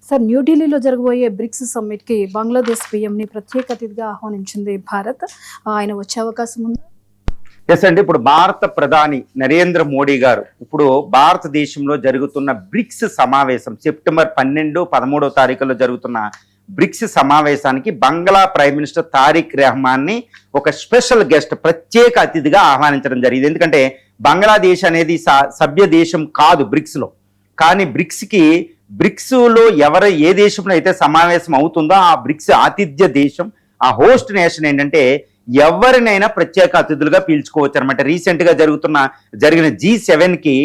Sir, న్యూఢిల్లీలో జరగబోయే bricks సమ్మిట్కి Bangladesh పీఎంని ప్రత్యేక అతిథిగా ఆహ్వానించింది భారత్. ఆయన వచ్చే అవకాశం ఉంది. ఎస్ అండి. ఇప్పుడు భారత ప్రధాని నరేంద్ర మోడీ గారు ఇప్పుడు భారతదేశంలో జరుగుతున్న బ్రిక్స్ సమావేశం సెప్టెంబర్ 12, 13 తారీఖుల్లో జరుగుతున్న బ్రిక్స్ సమావేశానికి బంగ్లా ప్రైమ్ మినిస్టర్ తారిక్ రెహమాన్ని ఒక స్పెషల్ గెస్ట్ ప్రత్యేక అతిథిగా ఆహ్వానించడం జరిగింది. ఎందుకంటే బంగ్లాదేశ్ అనేది సభ్య దేశం కాదు బ్రిక్స్లో. కానీ బ్రిక్స్లో ఏ దేశంలో అయితే సమావేశం అవుతుందో ఆ బ్రిక్స్ ఆతిథ్య దేశం, ఆ హోస్ట్ నేషన్ ఏంటంటే ఎవరినైనా ప్రత్యేక అతిథులుగా పీల్చుకోవచ్చు అనమాట. రీసెంట్ గా జరిగిన G7కి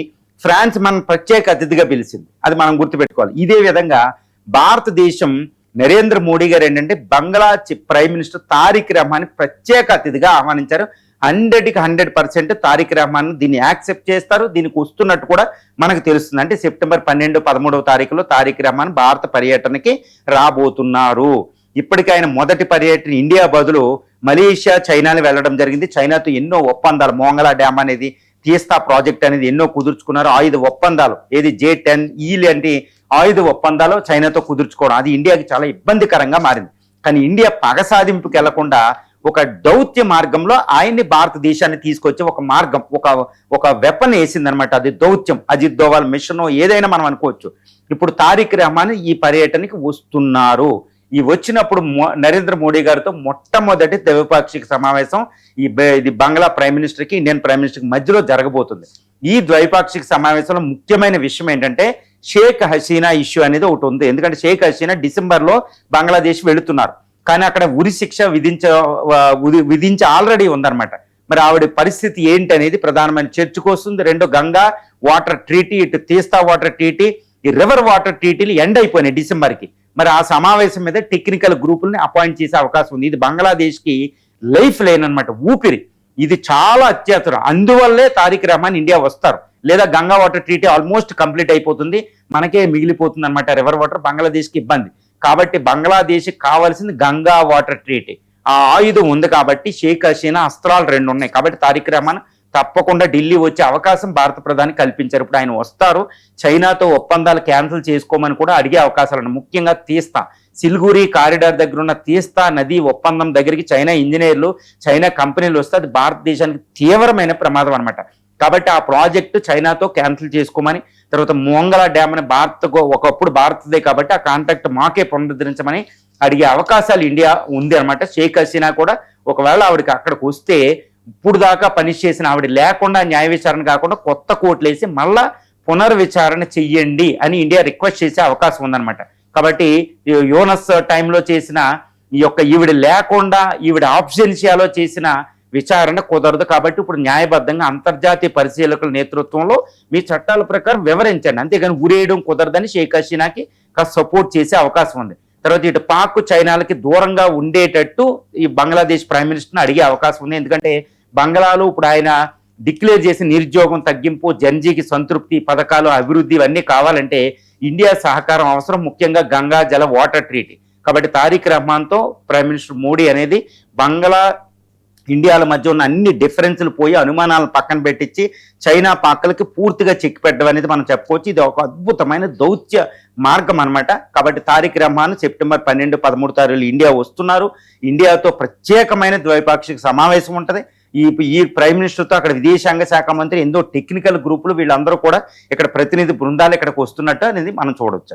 ఫ్రాన్స్ మనం ప్రత్యేక అతిథిగా పిలిచింది. అది మనం గుర్తుపెట్టుకోవాలి. ఇదే విధంగా భారతదేశం నరేంద్ర మోడీ గారు ఏంటంటే బంగ్లా ప్రైమ్ మినిస్టర్ తారిక్ రెహమాన్ ప్రత్యేక అతిథిగా ఆహ్వానించారు. 100కి 100% తారిక్ రెహమాన్ దీన్ని యాక్సెప్ట్ చేస్తారు. దీనికి వస్తున్నట్టు కూడా మనకు తెలుస్తుంది. అంటే సెప్టెంబర్ 12, 13 తారీఖులో తారిక్ రెహమాన్ భారత పర్యటనకి రాబోతున్నారు. ఇప్పటికీ ఆయన మొదటి పర్యటన ఇండియా బదులు మలేషియా, చైనాని వెళ్ళడం జరిగింది. చైనాతో ఎన్నో ఒప్పందాలు, మోంగలా డ్యామ్ అనేది, తీస్తా ప్రాజెక్ట్ అనేది ఎన్నో కుదుర్చుకున్నారు. 5 ఒప్పందాలు, ఏది J10E లాంటి 5 ఒప్పందాలు చైనాతో కుదుర్చుకోవడం, అది ఇండియాకి చాలా ఇబ్బందికరంగా మారింది. కానీ ఇండియా పగ సాధింపుకి వెళ్లకుండా ఒక దౌత్య మార్గంలో ఆయన్ని భారతదేశాన్ని తీసుకొచ్చి ఒక మార్గం, ఒక వెపన్ వేసిందనమాట. అది దౌత్యం, అజిత్ దోవాల్ మిషన్ ఏదైనా మనం అనుకోవచ్చు. ఇప్పుడు తారిక్ రెహమాన్ ఈ పర్యటనకి వస్తున్నారు. ఈ వచ్చినప్పుడు నరేంద్ర మోడీ గారితో మొట్టమొదటి ద్వైపాక్షిక సమావేశం ఇది బంగ్లా ప్రైమ్ మినిస్టర్కి, ఇండియన్ ప్రైమ్ మినిస్టర్కి మధ్యలో జరగబోతుంది. ఈ ద్వైపాక్షిక సమావేశంలో ముఖ్యమైన విషయం ఏంటంటే షేక్ హసీనా ఇష్యూ అనేది ఒకటి ఉంది. ఎందుకంటే షేక్ హసీనా డిసెంబర్లో బంగ్లాదేశ్ వెళుతున్నారు. కానీ అక్కడ ఉరి శిక్ష విధించి ఆల్రెడీ ఉందన్నమాట. మరి ఆవిడ పరిస్థితి ఏంటి అనేది ప్రధానమైన చర్చకు వస్తుంది. 2 గంగా వాటర్ ట్రీటీ, ఇటు తీస్తా వాటర్ ట్రీటీ, ఈ రివర్ వాటర్ ట్రీటీలు ఎండ్ అయిపోయినాయి డిసెంబర్కి. మరి ఆ సమావేశం మీద టెక్నికల్ గ్రూపుల్ని అపాయింట్ చేసే అవకాశం ఉంది. ఇది బంగ్లాదేశ్కి లైఫ్ లైన్ అనమాట, ఊపిరి. ఇది చాలా అత్యవసరం. అందువల్లే తారిక్ రెహమాన్ ఇండియా వస్తారు. లేదా Ganga water treaty almost complete అయిపోతుంది, మనకే మిగిలిపోతుంది అనమాట. రివర్ వాటర్ బంగ్లాదేశ్కి ఇబ్బంది కాబట్టి బంగ్లాదేశ్కి కావాల్సింది గంగా వాటర్ ట్రీటీ. ఆ ఆయుధం ఉంది కాబట్టి షేక్ హసీనా అస్త్రాలు 2 ఉన్నాయి కాబట్టి తారిక్ రెహమాన్ తప్పకుండా ఢిల్లీ వచ్చే అవకాశం భారత ప్రధాని కల్పించారు. ఇప్పుడు ఆయన వస్తారు. చైనాతో ఒప్పందాలు క్యాన్సిల్ చేసుకోమని కూడా అడిగే అవకాశాలు. ముఖ్యంగా తీస్తా సిల్గురి కారిడార్ దగ్గర ఉన్న తీస్తా నది ఒప్పందం దగ్గరికి చైనా ఇంజనీర్లు, చైనా కంపెనీలు వస్తే అది భారతదేశానికి తీవ్రమైన ప్రమాదం అనమాట. కాబట్టి ఆ ప్రాజెక్టు చైనాతో క్యాన్సిల్ చేసుకోమని, తర్వాత మోంగలా డ్యామ్ అని ఒకప్పుడు భారత్దే కాబట్టి ఆ కాంట్రాక్ట్ మాకే పునరుద్ధరించమని అడిగే అవకాశాలు ఇండియా ఉంది అనమాట. షేక్ హసీనా కూడా ఒకవేళ ఆవిడకి అక్కడికి వస్తే ఇప్పుడు దాకా పనిచేసిన ఆవిడ లేకుండా న్యాయ విచారణ కాకుండా కొత్త కోర్టులు వేసి మళ్ళా పునర్విచారణ చెయ్యండి అని ఇండియా రిక్వెస్ట్ చేసే అవకాశం ఉందన్నమాట. కాబట్టి యోనస్ టైంలో చేసిన ఈవిడ లేకుండా ఈవిడ ఆబ్సెన్షియాలో చేసిన విచారణ కుదరదు. కాబట్టి ఇప్పుడు న్యాయబద్ధంగా అంతర్జాతీయ పరిశీలకుల నేతృత్వంలో మీ చట్టాల ప్రకారం వివరించండి, అంతేగాని ఉరేయడం కుదరదని షేక్ హసీనాకి సపోర్ట్ చేసే అవకాశం ఉంది. తర్వాత ఇటు పాక్, చైనాలకి దూరంగా ఉండేటట్టు ఈ బంగ్లాదేశ్ ప్రైమ్ మినిస్టర్ని అడిగే అవకాశం ఉంది. ఎందుకంటే బంగ్లాలో ఇప్పుడు ఆయన డిక్లేర్ చేసిన నిరుద్యోగం తగ్గింపు, జన్జీకి సంతృప్తి పథకాలు, అభివృద్ధి ఇవన్నీ కావాలంటే ఇండియా సహకారం అవసరం, ముఖ్యంగా గంగా జల వాటర్ ట్రీటీ. కాబట్టి తారిక్ రెహమాన్తో ప్రైమ్ మినిస్టర్ మోడీ అనేది బంగ్లా ఇండియాల మధ్య ఉన్న అన్ని డిఫరెన్స్లు పోయి అనుమానాలను పక్కన పెట్టించి చైనా పాకలకి పూర్తిగా చెక్ పెట్టడం అనేది మనం చెప్పుకోవచ్చు. ఇది ఒక అద్భుతమైన దౌత్య మార్గం అనమాట. కాబట్టి తారిక్ రెహమాన్ సెప్టెంబర్ 12, 13 తారీఖులు ఇండియా వస్తున్నారు. ఇండియాతో ప్రత్యేకమైన ద్వైపాక్షిక సమావేశం ఉంటుంది. ఈ ప్రైమ్ మినిస్టర్తో అక్కడ విదేశాంగ శాఖ మంత్రి, ఎంతో టెక్నికల్ గ్రూపులు, వీళ్ళందరూ కూడా ఇక్కడ ప్రతినిధి బృందాలు ఇక్కడికి వస్తున్నట్టు అనేది మనం చూడవచ్చు.